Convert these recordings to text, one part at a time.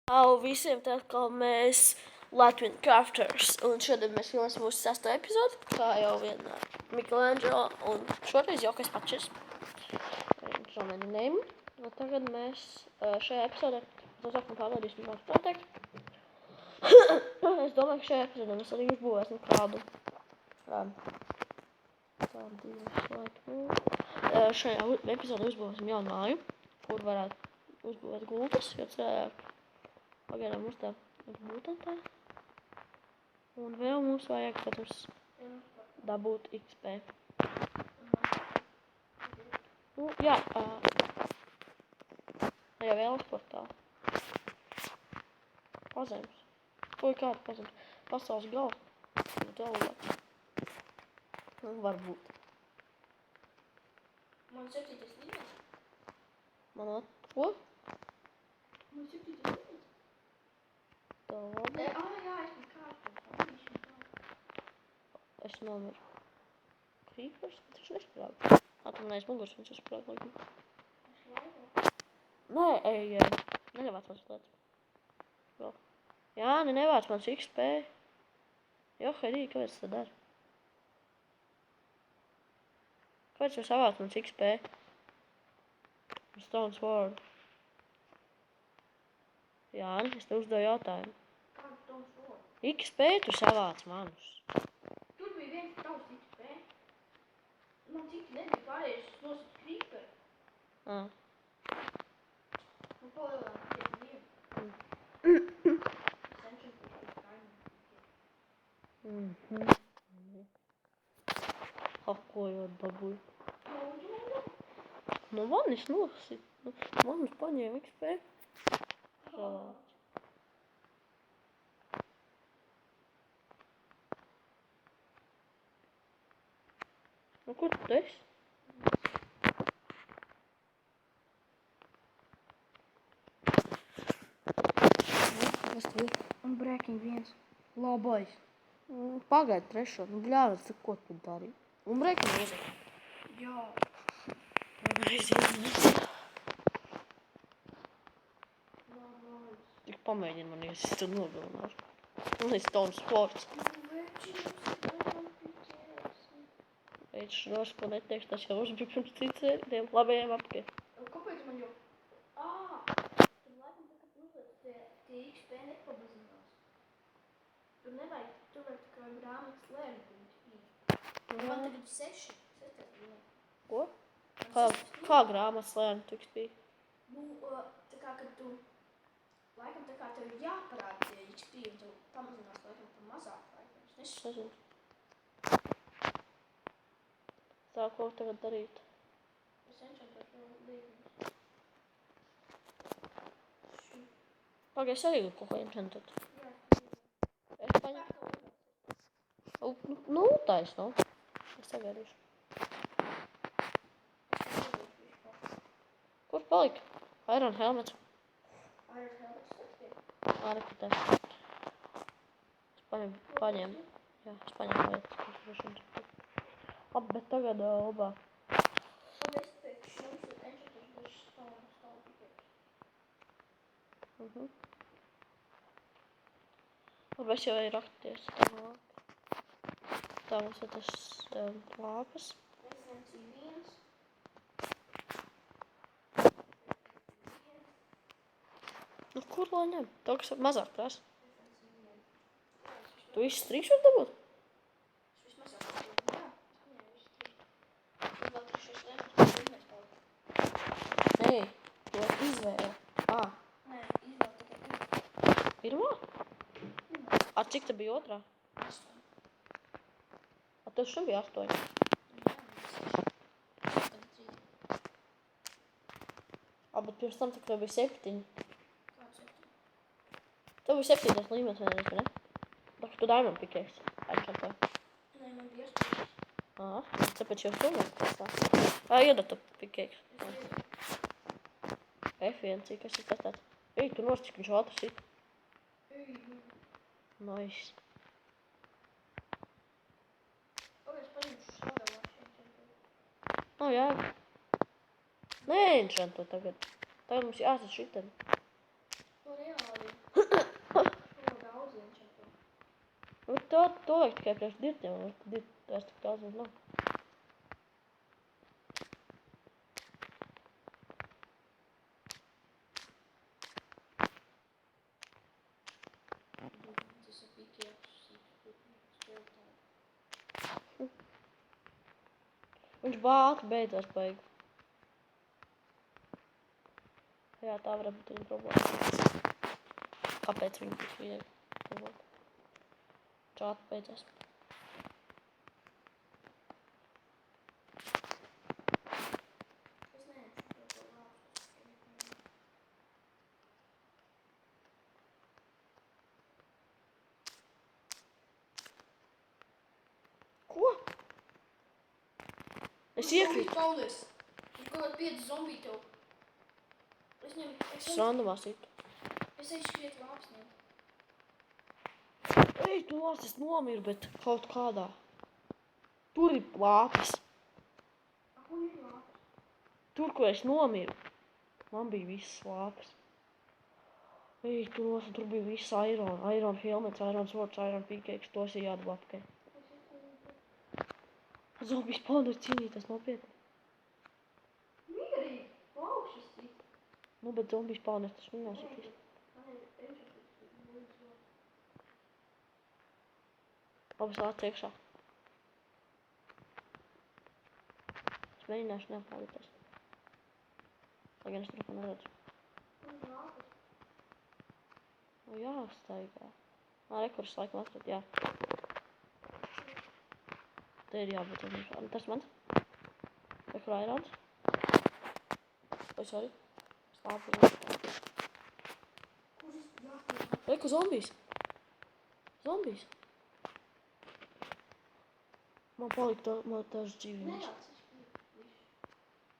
Au visiem, tā kā mēs Latvijas crafters, un šodien mēs filmēsim mūsu 6. epizodu, kā jau vienmēr Michelangelo, un šoreiz jau kas pačis. So many name. Un tagad mēs šajā epizodē sākam pārlaidīsim vārdu pateikt. Es domāju, ka šajā epizodē mēs arī uzbūvēsim kādu. Šajā epizodē uzbūvēsim jaunu māju, kur varētu uzbūvēt gultas, jo cilvēki pagaidām mums tā ir būtentā. Un vēl mums vajag, protams, dabūt XP. Nu, jā, ja vēlas portālu. Pazemes. Ko ir kāda pazemes? Pasaules galva. Galva. Nu, varbūt. Man 7. līmenis. Man ko? Man 7. līmenis. Tā labi. Jā, es man kārtu. Es nomiru. Creepers? Bet viņš nesprāga. Tu man aiz muguras viņš sprāga laikam. Es laivu. Nē, ej. Neļavāc man slēdz. Vēl. Jā, nevāc mans XP. Jo, Haidī, kāpēc tā dara? Kāpēc jūs savāc mans XP? Stone Sword. Jāni, es te uzdevu jautājumu. Kādu Stone Sword? XP tu savāc manus. Tur bija viens tavs XP. Man citi nebija pārējais, es nositu creeper. Un palielināt tikai vienu. Ascension push kaimiņu. Ko jau dabūju? Lūdzu. Nu, manis nosit. Manis paņēma XP. Savāc. Nu, kur tu esi? Kas tu ir? Un breaking 1. Labais. Pagaid trešo. Nu, bļāvis, ko tu dari? Un breaking mūzika. Jā. Tik pamēģini man, es tu nogalināšu. Un es Stone Sports. Veids šos, ko neteikšu, tas jau uzbija pirms citiem labajiem apkiem. Kāpēc man jau... Tur laikam tā, kad uzliec tie XP nepabazinās. Tur nevajag, tur vajag tā kā grāmatas lēni. Man tagad 6. 6. līmenī. Ko? Kā grāmatas lēni tu XP? Nu, tā kā, kad tu... Laikam tā kā tev ir jāparāda tie XP, un tev pamazinās laikam pa mazāk laikam. Es Nezinu. Tā, ko tagad darīt? Es enčantošu vēl līmenis. Pagaid, es arī kaut ko enchantot. Jā, Es paņemu. Nu, taisno. Es sagaidīšu. Kur palika? Iron Helmets. Iron Helmets sastie. Ārikutē. Es paņēmu. Jā, es paņēmu lietas. Labi, bet tagad obā. Un es teikšu, mums ir enčantošu dažs stone pickaxe. Labi, es jau eju rakties. Tā mums ir tas lāpas. Efficiency 1. Nu, kur lai ņem? To, kas mazāk prasa. Efficiency 1. Tu visu strīkšot dabūt? Es vismaz jā. Jā, visu trīs. Un vēl 3. līmenis palika. Nē, tu esi izvēle. Nē, izvēl tikai Pirmā? Cik te bija otrā? 8. Tev šim bija 8. Jā, 6. Tagad 3. Bet pirms tam tev bija 7. Kāds 7? Tev bija 7. līmenis vienreiz, vai ne? Tu diamond pickaxe. Enčantoji. Nē, man bija 8. Tāpēc jau tu iedod tu pickaxe. Es iedu. F1, kas ir tas tāds? Ej, tu nos, cik viņš ātrs ir. Nice. Es paņemšu šādā mašīnu. Nav jēga. Nē, enčanto tagad. Tagad mums jāsas šitam. To reāli. Bet to vajag tikai priekš dirtiem, tas tik daudz mums nav. Tas ir pikieks, spēlētāji. Viņš bāti beidzās beigu. Jā, tā varētu būt viņa problēma. Kāpēc viņa tik viegli? Čāti beidzās. Es neesmu to vārstu. Ko? Es iekrītu. Paldies! Ir kaut kādi 5 zombiji tev. Es randomā situ. Es eju šķiet vāps ņemt. Ej, tu lāc, es nomiru, bet kaut kādā. Tur ir lāpis. Kur ir vāps? Tur, kur es nomiru. Man bija viss lāpis. Ej, tu lāc, tur bija viss iron. Iron helmets, iron swords, iron pickaxe. Tos ir jādabā apkai. Zombijs paldies cīnīties nopietni. Mierīgi! Laukšas cik! Nu, bet zombijs paldies, tas viņu nositīs. Labi, sāc iekšā. Es mēģināšu neapmālīties. Lai gan es tur neko neredzu. Nu jā, staigā. Rekurs laikam atrat, jā. Te ir jābūt uzmanīšā. Tas mans. Vai kur airons? Vai sorry? Slāpi. Reku zombijs. Zombijs. Man palika tās dzīvības. Nejāc, es biju.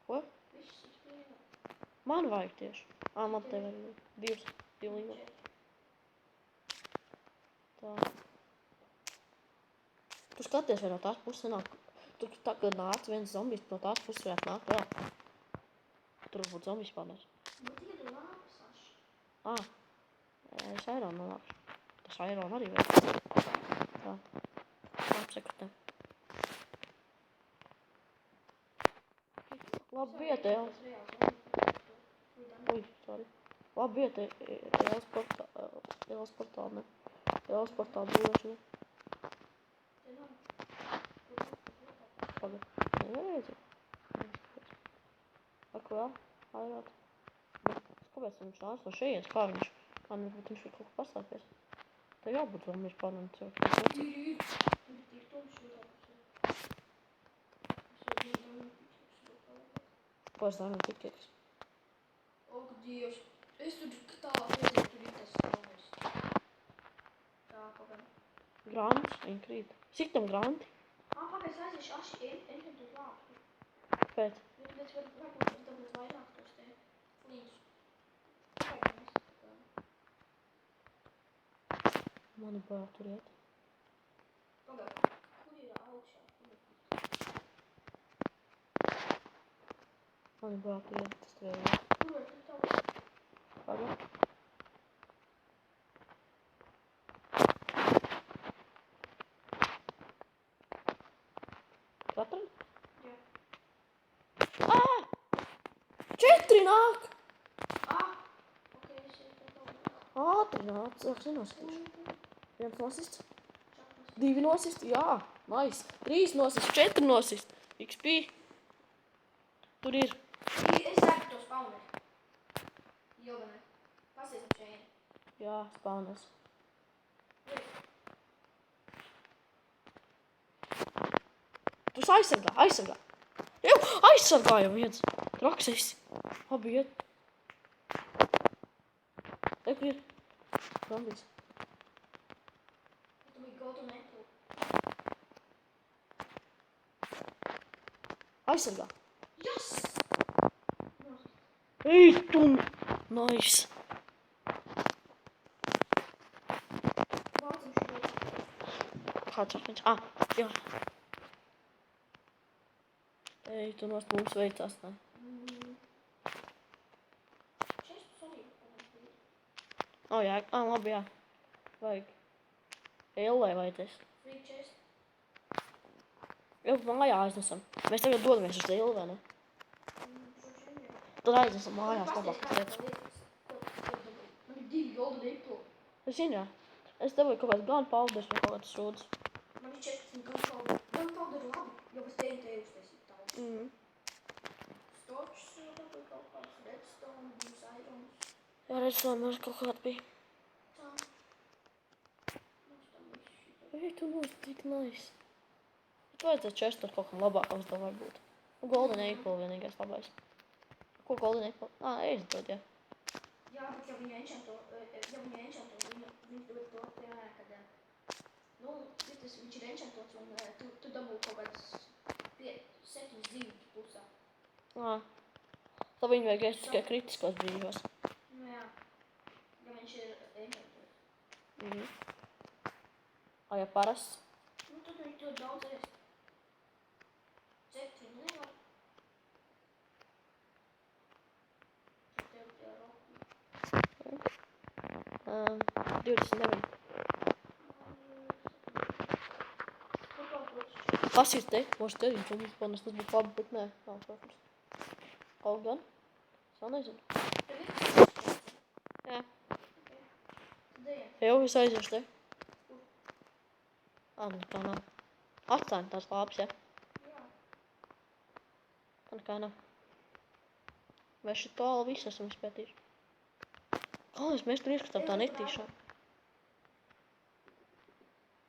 Ko? Viss es biju. Man vajag tieši. Man tev ir divi līmeņi. Tā. Tu skaties, vai no tās puses nāk. Tur tā, kad nāc viens zombijs, no tās puses varētu nākt vēl. Tur varbūt zombijs paldies. Bet iedu lāpas aši. Es iron nonākšu. Tas iron arī vēl. Tā. Apsekutē. Labi vieta, jā. Ui, sorry. Labi vieta, Ielas portāli, ne? Ielas portāli būvēšana. Pagad. Neredzi? Ak vēl? Airāt. Kāpēc viņš nāc no šejienes? Kā viņš? Varbūt viņš ir kaut kā paslēpies. Tā jābūt zombijs pārnam cilvēks. Ir tumši Ko es daru pickaxe? Ak, Dievs. Es tur tālāk redzēju, tur ir tas stāvis. Tā, pagaid. Grāmatas, viņi krīt. Sitam grāmati. Pagaid, es aiziešu aši ententot lāpu. Pēc. Jo tad es varu dabūt vairāk tos te līdus. Pagaid, mēs tā. Mani bail tur iet. Pagaid, kur ir augšā? Mani bail tur iet, tas tur iet. Kur var tur tavu? Pagad. Katru? Jā. Četri nāk! Ok, es jau tā tavu. Ātri nāk, cilvēks nenoskatīšu. Viens nosist. Divi nosist, jā, nice. 3 nosist, 4 nosist. XP. Tur ir. Es sāku to spawnēt. Joganē. Pasies ap šeit. Jā, spawners. Tu aizsargā. Jau, aizsargājam viens. Traksis. Abi iet. Kur ir? Zombijs. Tu biji go to metal. Aizsargā. Yes! Ej, tu! Nice. Vācam šeit. Kāds akmeņš? Jā. Ej, tu nost mums veicās, ne? Šeit arī. Jā, labi, jā. Vajag. Ellai vajadzēs. Free chest. Jau mājā aiznesam. Mēs tagad dodamies uz Illi, vai ne? Tad aiznesam mājās labāk lietas. Man ir 2 golden apple. Es zinu, jā. Es dabūju kaut kāds gunpowders vai kaut kāds sūds. Man ir 14 gunpowder. Gunpowder ir labi, jo es TNT uztaisīju daudz. Storch dabūju kaut kāds redstone, 2 irons. Jā, redstone mums kaut kāds bija. Tā. Mums tam viss šitā. Ej, tu būs tik nice. Bet vajadzētu čestot kaut kam labākam uz to varbūt. Golden apple vienīgais labais. Ko golden apple? Ēst dod, jā. Jā, bet ja viņu enchanto, viņš dod to, piemēram, kad, nu, viņš ir enchantots un tu dabū kaut kāds 7 dzīvības pusā. Tad viņu vajag ēst tikai kritiskos brīžos. Nu jā, ja viņš ir enchantots. Ja parasts? Nu, tad viņš to daudz ēst. 7 nevar. Tev tie roki. 29. Papaukots. Pasīt te, možda te viņš mums panes, tas būtu labi, bet nē, nav, protams. Kaut gan? Es vēl nezinu. Tev ir? Jā. Tad ejam. Jau, es aiziešu te. Nu tā nav. Atstāni tās lāpes, ja? Jā. Tā nekā nav. Mēs šeit tālu visu esam izpētījuši. Mēs tur ieskatām tā netīšā.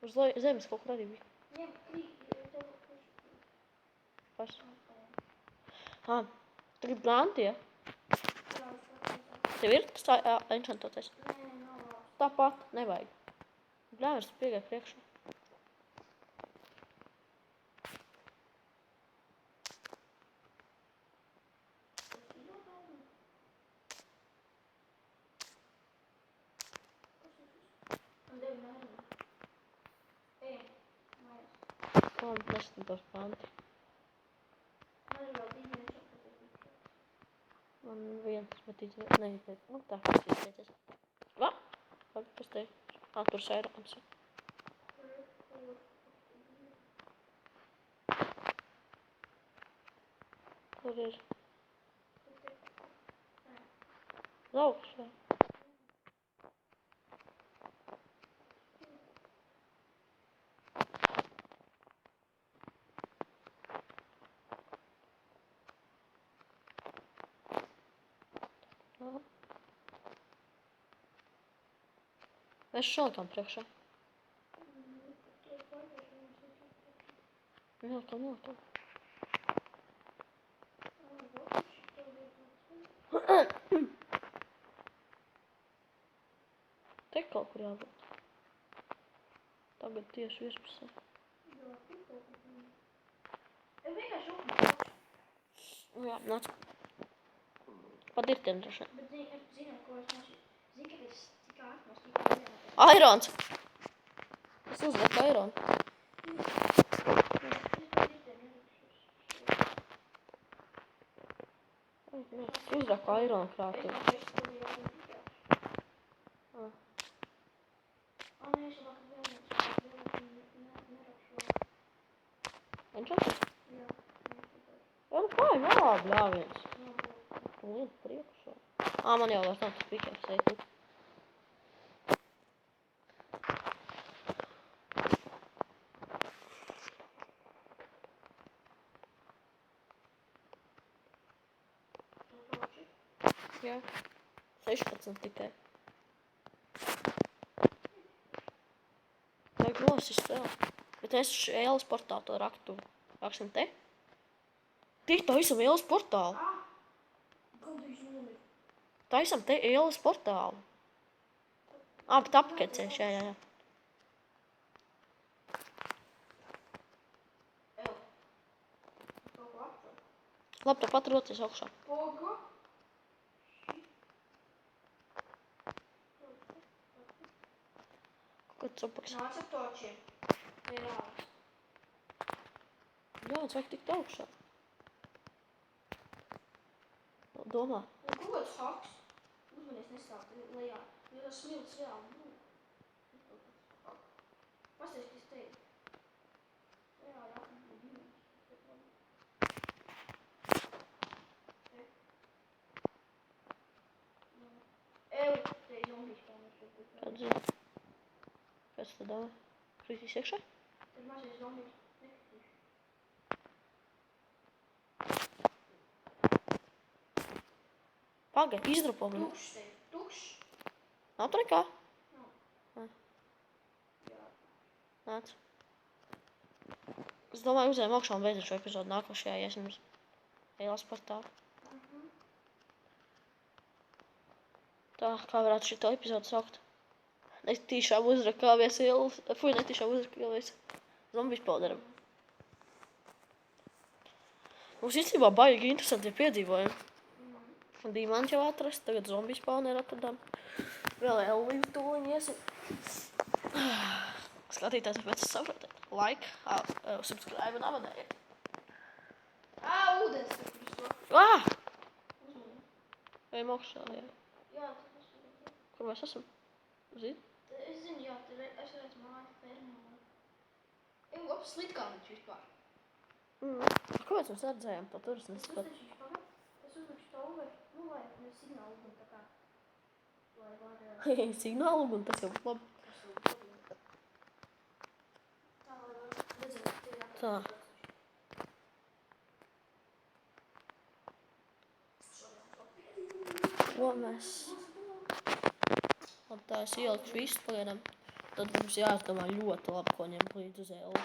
Uz zemes kaut kur arī bija. Ņem krīt, tev Pas. Tagad granti, ja? Tev ir tas tā enchantotais? Nē, nav labi. Tāpat nevajag. Bļāvis piegai priekšā. Man devi mērni. Ejam, mājās. Nesam tos granti. Man ir vēl 2 enchantotas. Man viens, bet neizteic. Nu tā, kas izteicies. Va? Kas te? Tur sērāms. Kur ir? Augšā. Mēs šautām priekšā. Nokam. Te kaut kur jābūt. Tagad tieši virspusē. Tev vienkārši upnāc. Jā, nāc. Pa dirtiem droši vien. Bet zini, ko es nošķiet? Zini, ka es tik ātros tikai vienā. Airons! Es uzliku aironu. Uzraku aironu krātī. Enčantas? Jā, nu kā ir malā bļāviens? Viens priekšā. Man jau vairs nav tas pikēks, eit. Jā. 16 tikai. Vajag nosist vēl. Bet es ēlas portālu to raktu. Raksim te. Tik taisam ēlas portālu. Taisam te ēlas portālu. Bet apkecēš, jā. Labi, tāpat roties augšā. Pogo? Kaut supaks. Nāc ar točiem. Reāls. Jā, es vajag tikt augšā. Domā. Un ko kāds haks? Uzmanies nesākt lejā. Jo tas smilts reāli. Pastāstiet, kas te ir. Jā, Eju, te ir zombijas pārnēs. Kāds zina? Kas tad dāvā? Kritīs iekšā? Tad mazie zombijas nekritīši. Paga, izdrupo man. Tukšs te ir. Tukšs. Nav tur nekā? Nav. Nē. Jā. Nāc. Es domāju, uzējām augšā un beidzam šo epizodu nākošajā, ja es jums ielas par tā. Tā, kā varētu šito epizodu saukt? Netīšām uzrakāvies ielas, netīšām uzrakāvies zombijas pauderam. Mums īstenībā baigi interesanti piedzīvojumi. Dīmanti jau atrast, tagad zombijas pauderu atradām. Vēl Elvīvu tūliņ iesim. Skatītājs, pēc es saprotiet. Like, subscribe un abonējiet. Ūdens tur uz to. Uzmanīgi. Ejam augšā, jā. Jā, tas ir. Kur mēs esam? Zini? Es zinu, jā, tur es redzu māju fermu. Eju, labs slitkalniņš vispār. Kāpēc mēs redzējām to turis Es neskat? uzlikšu pagad. Es uzlikšu to over, nu, lai signālu un tā kā. Lai var... Signālu un tas jau labi. Tā, lai var redzēt, tie ir Tā. Ko mēs... Labi, tā es ielikšu visu pagaidām. Tad mums jāizdomā ļoti labi, ko ņemt līdz uz Elvu.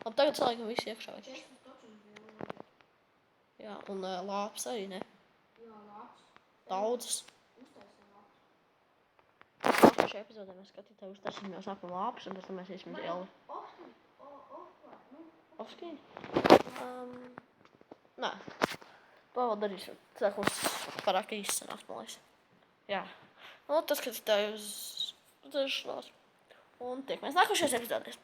Labi, tagad saliekam visu iekšā. Jā, un lāpes arī, ne? Jā, labs. Daudzas. Uztaisam labs. Nākošajā epizodē mēs skatītāji uztaisīsim jau sākumā lāpes, un pēc tam mēs iesim uz Elvu. Offscreen? Nē. To vēl darīsim. Tā mums pārāk īsti sanāks, man liekas. Jā. Nu, tas skatītāji uz redzēšanos. Un tiekamies nākošajās epizodēs.